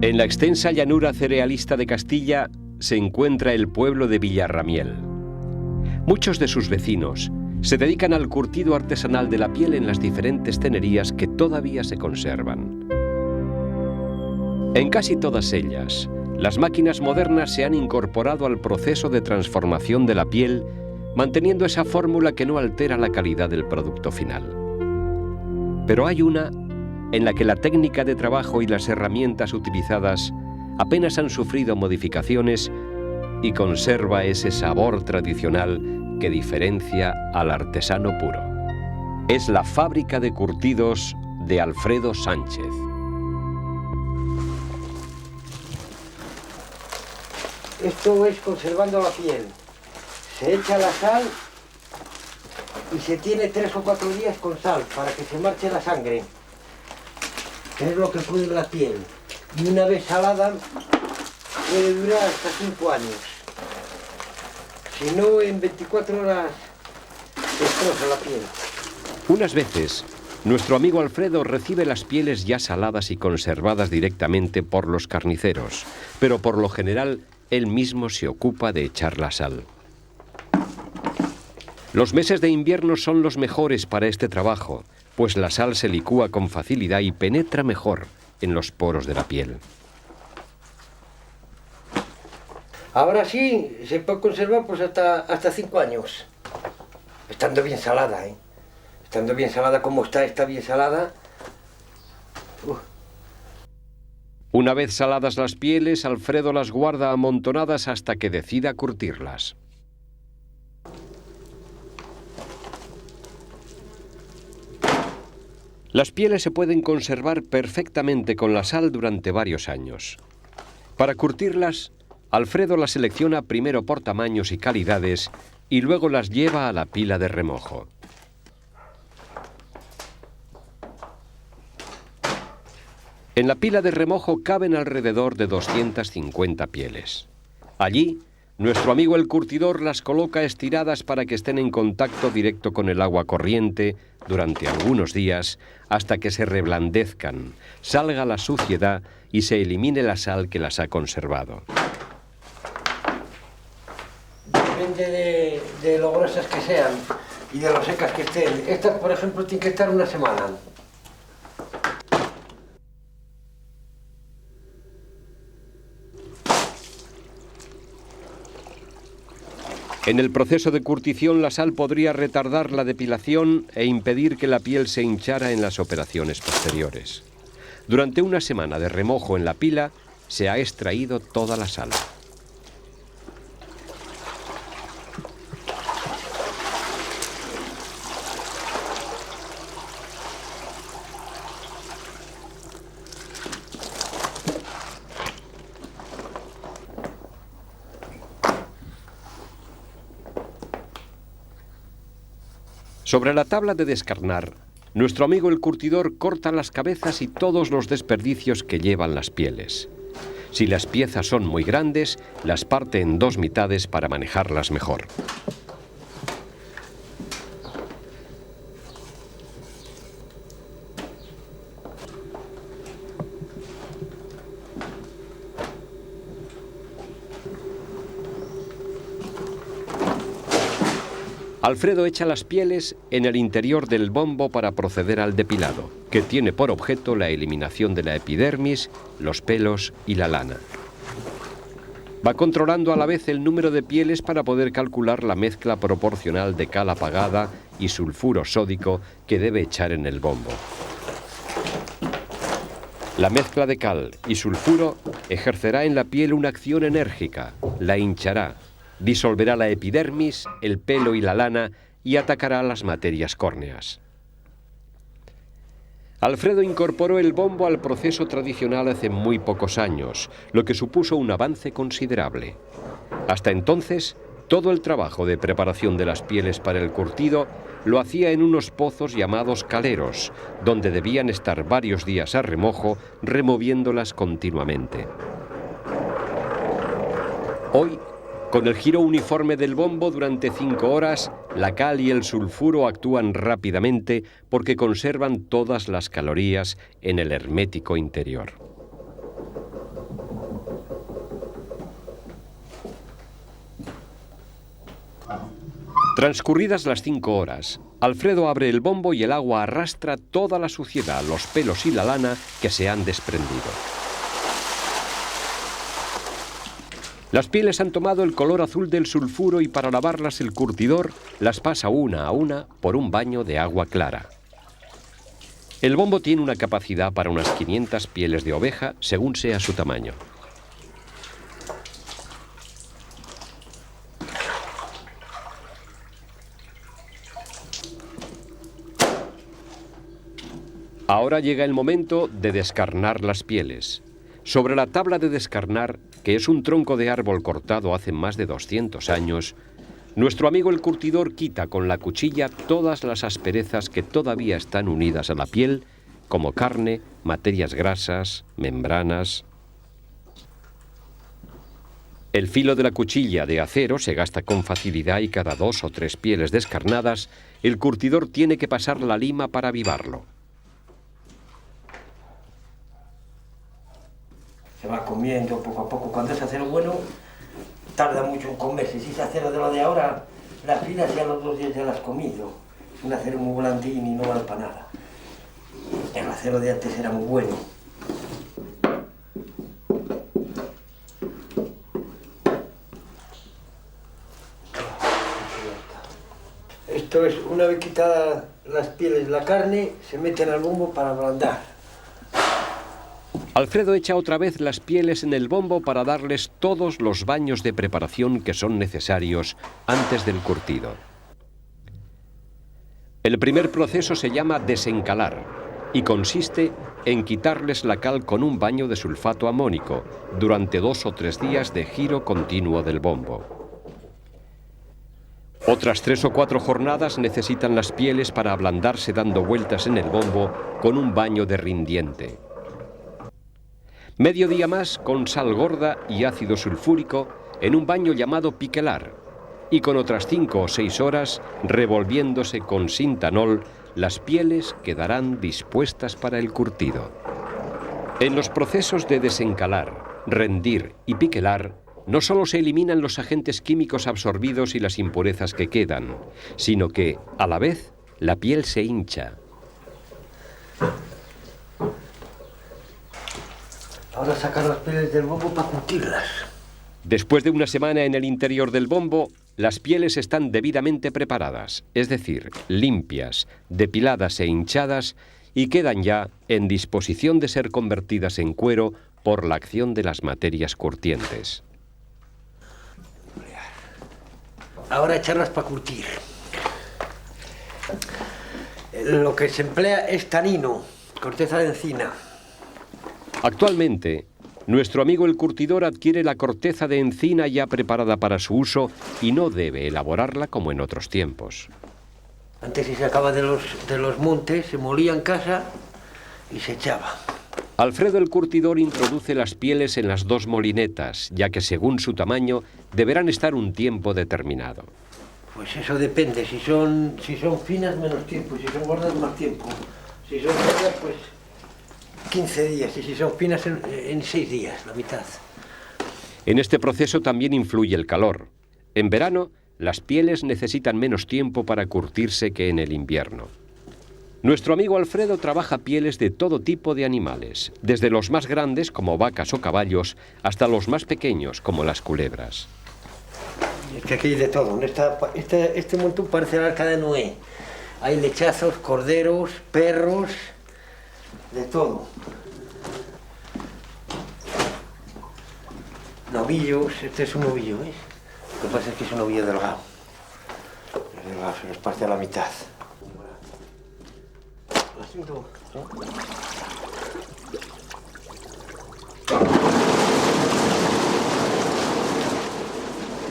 En la extensa llanura cerealista de Castilla se encuentra el pueblo de Villarramiel. Muchos de sus vecinos se dedican al curtido artesanal de la piel en las diferentes tenerías que todavía se conservan. En casi todas ellas, las máquinas modernas se han incorporado al proceso de transformación de la piel, manteniendo esa fórmula que no altera la calidad del producto final. Pero hay una en la que la técnica de trabajo y las herramientas utilizadas apenas han sufrido modificaciones y conserva ese sabor tradicional que diferencia al artesano puro. Es la fábrica de curtidos de Alfredo Sánchez. Esto es conservando la piel. Se echa la sal y se tiene 3 o 4 días con sal para que se marche la sangre, que es lo que pudre la piel. Y una vez salada puede durar hasta 5 años. Si no, en 24 horas destroza la piel. Unas veces, nuestro amigo Alfredo recibe las pieles ya saladas y conservadas directamente por los carniceros, pero por lo general él mismo se ocupa de echar la sal. Los meses de invierno son los mejores para este trabajo, pues la sal se licúa con facilidad y penetra mejor en los poros de la piel. Ahora sí, se puede conservar pues hasta 5 años, estando bien salada, ¿eh? Estando bien salada como está bien salada. Una vez saladas las pieles, Alfredo las guarda amontonadas hasta que decida curtirlas. Las pieles se pueden conservar perfectamente con la sal durante varios años. Para curtirlas, Alfredo las selecciona primero por tamaños y calidades y luego las lleva a la pila de remojo. En la pila de remojo caben alrededor de 250 pieles. Allí, nuestro amigo el curtidor las coloca estiradas para que estén en contacto directo con el agua corriente durante algunos días hasta que se reblandezcan, salga la suciedad y se elimine la sal que las ha conservado. Depende de lo gruesas que sean y de lo secas que estén. Estas, por ejemplo, tienen que estar una semana. En el proceso de curtición, la sal podría retardar la depilación e impedir que la piel se hinchara en las operaciones posteriores. Durante una semana de remojo en la pila, se ha extraído toda la sal. Sobre la tabla de descarnar, nuestro amigo el curtidor corta las cabezas y todos los desperdicios que llevan las pieles. Si las piezas son muy grandes, las parte en 2 mitades para manejarlas mejor. Alfredo echa las pieles en el interior del bombo para proceder al depilado, que tiene por objeto la eliminación de la epidermis, los pelos y la lana. Va controlando a la vez el número de pieles para poder calcular la mezcla proporcional de cal apagada y sulfuro sódico que debe echar en el bombo. La mezcla de cal y sulfuro ejercerá en la piel una acción enérgica, la hinchará, disolverá la epidermis, el pelo y la lana y atacará las materias córneas. Alfredo incorporó el bombo al proceso tradicional hace muy pocos años, lo que supuso un avance considerable. Hasta entonces, todo el trabajo de preparación de las pieles para el curtido lo hacía en unos pozos llamados caleros, donde debían estar varios días a remojo, removiéndolas continuamente. Hoy, con el giro uniforme del bombo durante 5 horas, la cal y el sulfuro actúan rápidamente porque conservan todas las calorías en el hermético interior. Transcurridas las 5 horas, Alfredo abre el bombo y el agua arrastra toda la suciedad, los pelos y la lana que se han desprendido. Las pieles han tomado el color azul del sulfuro y para lavarlas el curtidor las pasa una a una por un baño de agua clara. El bombo tiene una capacidad para unas 500 pieles de oveja según sea su tamaño. Ahora llega el momento de descarnar las pieles. Sobre la tabla de descarnar, que es un tronco de árbol cortado hace más de 200 años, nuestro amigo el curtidor quita con la cuchilla todas las asperezas que todavía están unidas a la piel, como carne, materias grasas, membranas. El filo de la cuchilla de acero se gasta con facilidad y cada 2 o 3 pieles descarnadas, el curtidor tiene que pasar la lima para avivarlo. Se va comiendo poco a poco. Cuando es acero bueno, tarda mucho en comerse. Si es acero de lo de ahora, las finas ya los 2 días ya las has comido. Es un acero muy blandín y no vale para nada. El acero de antes era muy bueno. Esto es, una vez quitadas las pieles de la carne, se meten al bombo para ablandar. Alfredo echa otra vez las pieles en el bombo para darles todos los baños de preparación que son necesarios antes del curtido. El primer proceso se llama desencalar y consiste en quitarles la cal con un baño de sulfato amónico durante 2 o 3 días de giro continuo del bombo. Otras 3 o 4 jornadas necesitan las pieles para ablandarse dando vueltas en el bombo con un baño de rindiente. Medio día más con sal gorda y ácido sulfúrico en un baño llamado piquelar y con otras 5 o 6 horas revolviéndose con sintanol, las pieles quedarán dispuestas para el curtido. En los procesos de desencalar, rendir y piquelar no solo se eliminan los agentes químicos absorbidos y las impurezas que quedan, sino que, a la vez, la piel se hincha. Ahora sacar las pieles del bombo para curtirlas. Después de una semana en el interior del bombo, las pieles están debidamente preparadas, es decir, limpias, depiladas e hinchadas, y quedan ya en disposición de ser convertidas en cuero por la acción de las materias curtientes. Ahora echarlas para curtir. Lo que se emplea es tanino, corteza de encina. Actualmente, nuestro amigo el curtidor adquiere la corteza de encina ya preparada para su uso y no debe elaborarla como en otros tiempos. Antes se sacaba de los montes, se molía en casa y se echaba. Alfredo el curtidor introduce las pieles en las 2 molinetas, ya que según su tamaño deberán estar un tiempo determinado. Pues eso depende, si son finas menos tiempo, si son gordas más tiempo. Si son gordas pues 15 días y si son finas en 6 días, la mitad. En este proceso también influye el calor. En verano, las pieles necesitan menos tiempo para curtirse que en el invierno. Nuestro amigo Alfredo trabaja pieles de todo tipo de animales, desde los más grandes como vacas o caballos hasta los más pequeños como las culebras. Es que aquí hay de todo. Este montón parece el Arca de Noé. Hay lechazos, corderos, perros, de todo. Novillos, este es un novillo, ¿ves? Lo que pasa es que es un novillo delgado. Es delgado, se nos parte a la mitad.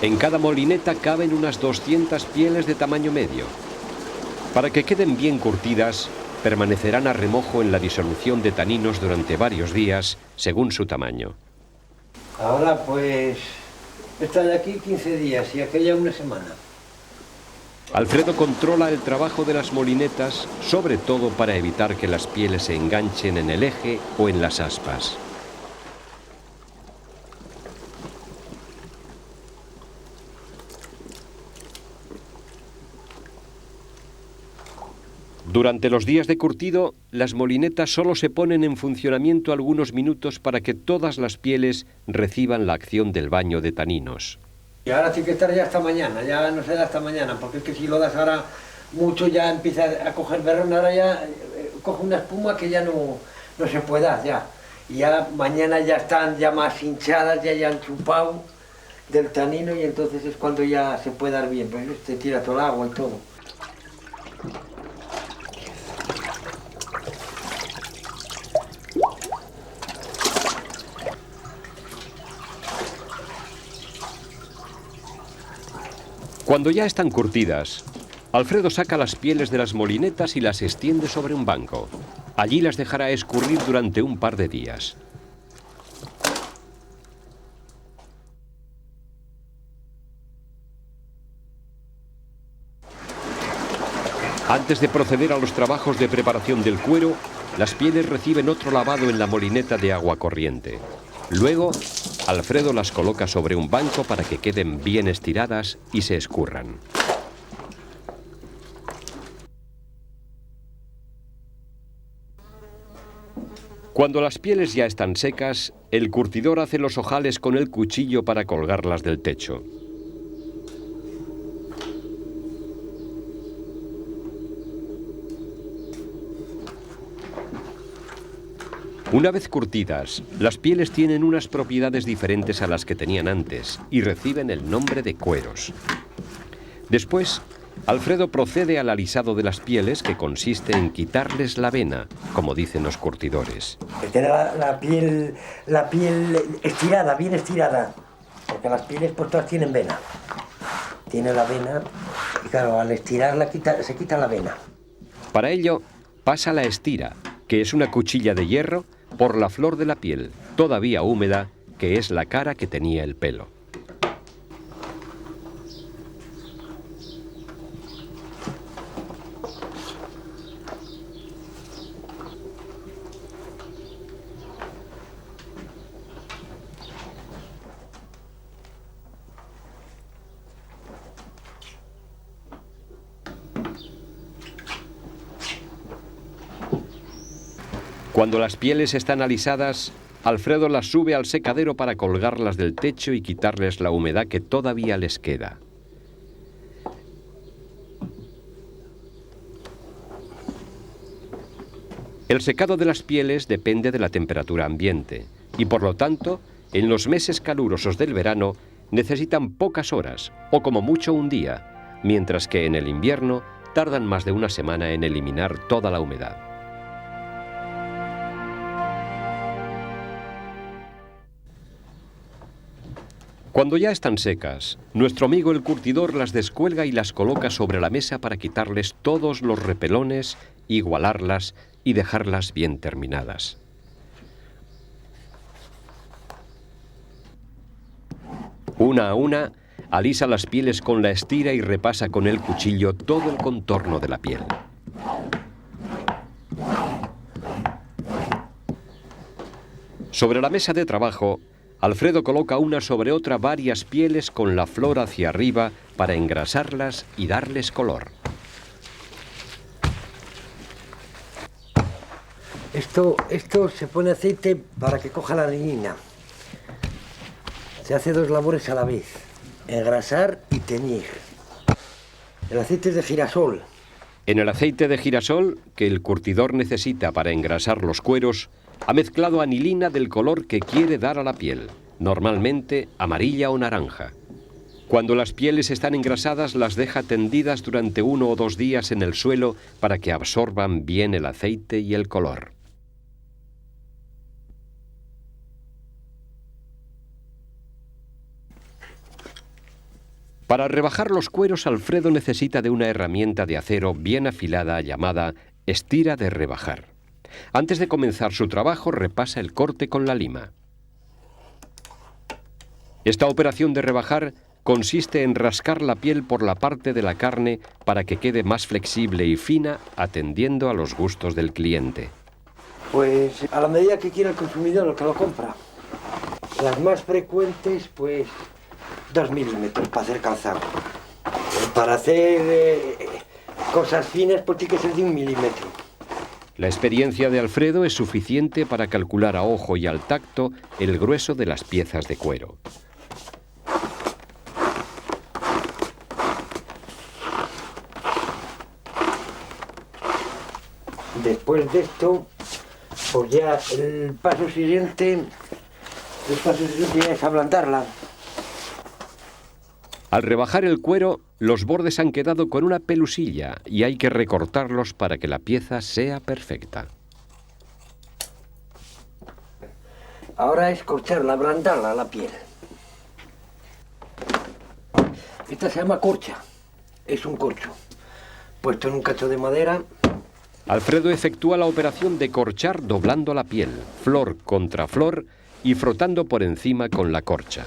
En cada molineta caben unas 200 pieles de tamaño medio. Para que queden bien curtidas, permanecerán a remojo en la disolución de taninos durante varios días, según su tamaño. Ahora pues, esta de aquí 15 días y aquella una semana. Alfredo controla el trabajo de las molinetas, sobre todo para evitar que las pieles se enganchen en el eje o en las aspas. Durante los días de curtido, las molinetas solo se ponen en funcionamiento algunos minutos para que todas las pieles reciban la acción del baño de taninos. Y ahora tiene que estar ya hasta mañana, ya no se da hasta mañana, porque es que si lo das ahora mucho ya empieza a coger berrón, ahora ya coge una espuma que ya no se puede dar ya. Y ya mañana ya están ya más hinchadas, ya han chupado del tanino y entonces es cuando ya se puede dar bien, pues te tira todo el agua y todo. Cuando ya están curtidas, Alfredo saca las pieles de las molinetas y las extiende sobre un banco. Allí las dejará escurrir durante un par de días. Antes de proceder a los trabajos de preparación del cuero, las pieles reciben otro lavado en la molineta de agua corriente. Luego, Alfredo las coloca sobre un banco para que queden bien estiradas y se escurran. Cuando las pieles ya están secas, el curtidor hace los ojales con el cuchillo para colgarlas del techo. Una vez curtidas, las pieles tienen unas propiedades diferentes a las que tenían antes y reciben el nombre de cueros. Después, Alfredo procede al alisado de las pieles, que consiste en quitarles la vena, como dicen los curtidores. Tener la piel estirada, bien estirada, porque las pieles pues todas tienen vena. Tiene la vena y claro, al estirarla se quita la vena. Para ello, pasa la estira, que es una cuchilla de hierro, por la flor de la piel, todavía húmeda, que es la cara que tenía el pelo. Cuando las pieles están alisadas, Alfredo las sube al secadero para colgarlas del techo y quitarles la humedad que todavía les queda. El secado de las pieles depende de la temperatura ambiente y, por lo tanto, en los meses calurosos del verano necesitan pocas horas o como mucho un día, mientras que en el invierno tardan más de una semana en eliminar toda la humedad. Cuando ya están secas, nuestro amigo el curtidor las descuelga y las coloca sobre la mesa para quitarles todos los repelones, igualarlas y dejarlas bien terminadas. Una a una, alisa las pieles con la estira y repasa con el cuchillo todo el contorno de la piel. Sobre la mesa de trabajo, Alfredo coloca una sobre otra varias pieles con la flor hacia arriba para engrasarlas y darles color. Esto se pone aceite para que coja la anilina. Se hace dos labores a la vez, engrasar y teñir. El aceite es de girasol. En el aceite de girasol, que el curtidor necesita para engrasar los cueros, ha mezclado anilina del color que quiere dar a la piel, normalmente amarilla o naranja. Cuando las pieles están engrasadas, las deja tendidas durante 1 o 2 días en el suelo para que absorban bien el aceite y el color. Para rebajar los cueros, Alfredo necesita de una herramienta de acero bien afilada llamada estira de rebajar. Antes de comenzar su trabajo, repasa el corte con la lima. Esta operación de rebajar consiste en rascar la piel por la parte de la carne para que quede más flexible y fina, atendiendo a los gustos del cliente. Pues a la medida que quiera el consumidor, el que lo compra. Las más frecuentes, pues 2 milímetros para hacer calzado. Para hacer Cosas finas pues tiene que ser de 1 milímetro. La experiencia de Alfredo es suficiente para calcular a ojo y al tacto el grueso de las piezas de cuero. Después de esto, pues ya el paso siguiente ya es ablandarla. Al rebajar el cuero, los bordes han quedado con una pelusilla y hay que recortarlos para que la pieza sea perfecta. Ahora es corcharla, ablandarla la piel. Esta se llama corcha, es un corcho, puesto en un cacho de madera. Alfredo efectúa la operación de corchar doblando la piel, flor contra flor y frotando por encima con la corcha.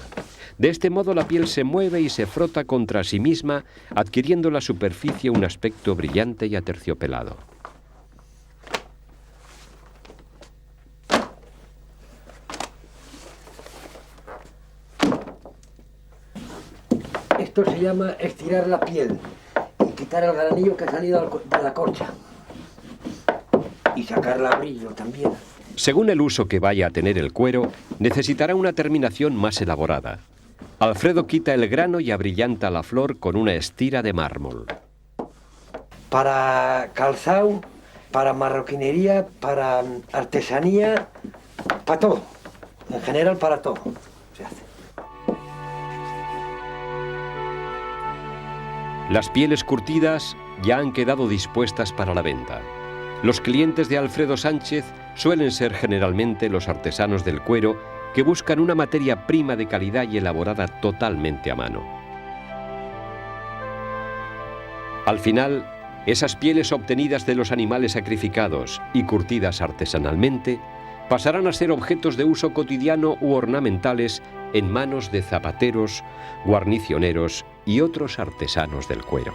De este modo la piel se mueve y se frota contra sí misma, adquiriendo la superficie un aspecto brillante y aterciopelado. Esto se llama estirar la piel y quitar el granillo que ha salido de la corcha. Y sacarle brillo también. Según el uso que vaya a tener el cuero, necesitará una terminación más elaborada. Alfredo quita el grano y abrillanta la flor con una estira de mármol. Para calzado, para marroquinería, para artesanía, para todo. En general para todo se hace. Las pieles curtidas ya han quedado dispuestas para la venta. Los clientes de Alfredo Sánchez suelen ser generalmente los artesanos del cuero que buscan una materia prima de calidad y elaborada totalmente a mano. Al final, esas pieles obtenidas de los animales sacrificados y curtidas artesanalmente pasarán a ser objetos de uso cotidiano u ornamentales en manos de zapateros, guarnicioneros y otros artesanos del cuero.